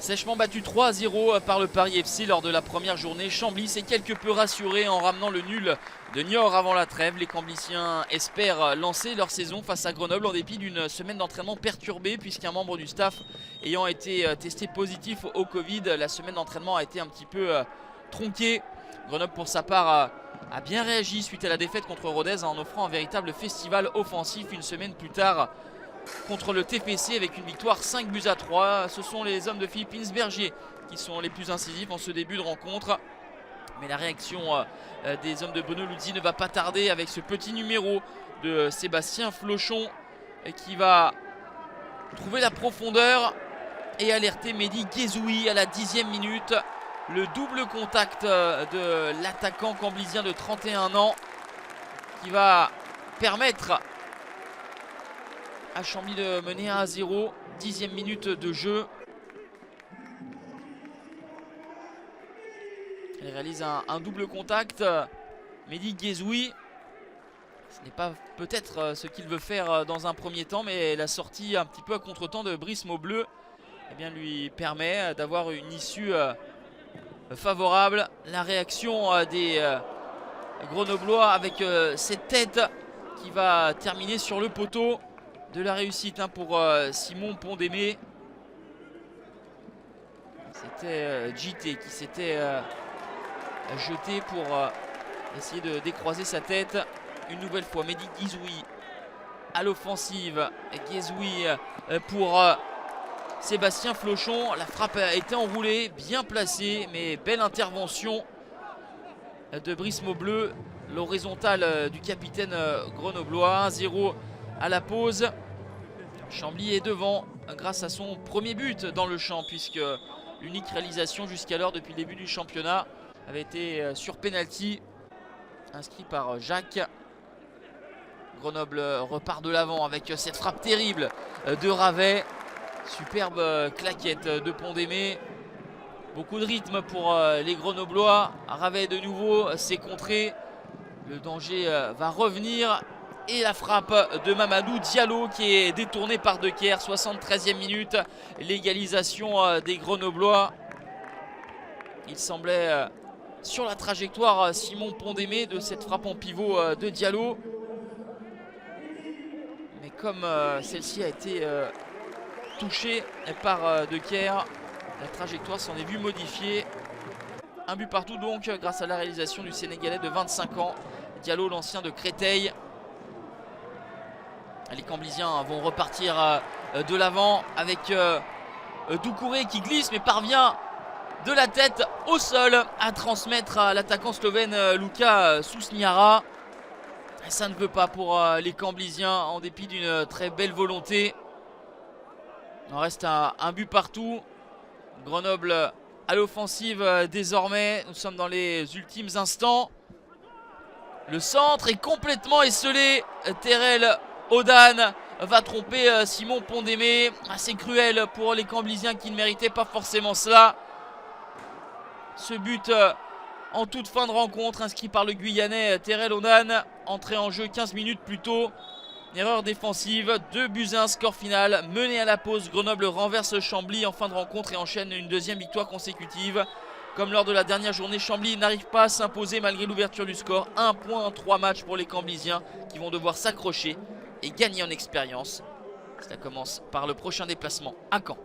Sèchement battu 3-0 par le Paris FC lors de la première journée. Chambly s'est quelque peu rassuré en ramenant le nul de Niort avant la trêve. Les Cambliciens espèrent lancer leur saison face à Grenoble en dépit d'une semaine d'entraînement perturbée puisqu'un membre du staff ayant été testé positif au Covid, la semaine d'entraînement a été un petit peu tronquée. Grenoble pour sa part a bien réagi suite à la défaite contre Rodez en offrant un véritable festival offensif une semaine plus tard contre le TFC avec une victoire 5-3. Ce sont les hommes de Philippe Insberger qui sont les plus incisifs en ce début de rencontre. Mais la réaction des hommes de Bruno Luzzi ne va pas tarder avec ce petit numéro de Sébastien Flochon qui va trouver la profondeur et alerter Mehdi Guézoui à la 10e minute. Le double contact de l'attaquant camblisien de 31 ans qui va permettre à Chambly de mener 1-0, 10e minute de jeu. Il réalise un double contact. Mehdi Guézoui, ce n'est pas peut-être ce qu'il veut faire dans un premier temps, mais la sortie un petit peu à contre-temps de Brice Maubleu lui permet d'avoir une issue favorable. La réaction des Grenoblois avec cette tête qui va terminer sur le poteau. De la réussite pour Simon Pondémé. C'était JT qui s'était jeté pour essayer de décroiser sa tête. Une nouvelle fois Mehdi Guézoui à l'offensive. Guézoui pour Sébastien Flochon. La frappe a été enroulée, bien placée, mais belle intervention de Brice Maubleu. L'horizontale du capitaine grenoblois. 1-0 à la pause. Chambly est devant grâce à son premier but dans le champ puisque l'unique réalisation jusqu'alors depuis le début du championnat avait été sur penalty inscrit par Jacques. Grenoble repart de l'avant avec cette frappe terrible de Ravet. Superbe claquette de Pondémé. Beaucoup de rythme pour les Grenoblois. Ravet de nouveau s'est contré. Le danger va revenir. Et la frappe de Mamadou Diallo qui est détournée par Decker. 73e minute. L'égalisation des Grenoblois. Il semblait sur la trajectoire Simon Pondémé de cette frappe en pivot de Diallo. Mais comme celle-ci a été touchée par Decker, la trajectoire s'en est vue modifiée. Un but partout donc grâce à la réalisation du Sénégalais de 25 ans. Diallo, l'ancien de Créteil. Les Camblisiens vont repartir de l'avant avec Doucouré qui glisse mais parvient de la tête au sol à transmettre à l'attaquant slovène Luka Susniara. Ça ne veut pas pour les Camblisiens en dépit d'une très belle volonté. Il en reste un but partout. Grenoble à l'offensive désormais. Nous sommes dans les ultimes instants. Le centre est complètement esselé. Terrell Odan va tromper Simon Pondémé. Assez cruel pour les Camblisiens qui ne méritaient pas forcément cela. Ce but en toute fin de rencontre inscrit par le Guyanais Terrell Odan. Entré en jeu 15 minutes plus tôt. Erreur défensive, 2-1, score final. Mené à la pause, Grenoble renverse Chambly en fin de rencontre et enchaîne une deuxième victoire consécutive. Comme lors de la dernière journée, Chambly n'arrive pas à s'imposer malgré l'ouverture du score. 1 point en 3 matchs pour les Camblisiens qui vont devoir s'accrocher et gagner en expérience. Cela commence par le prochain déplacement à Caen.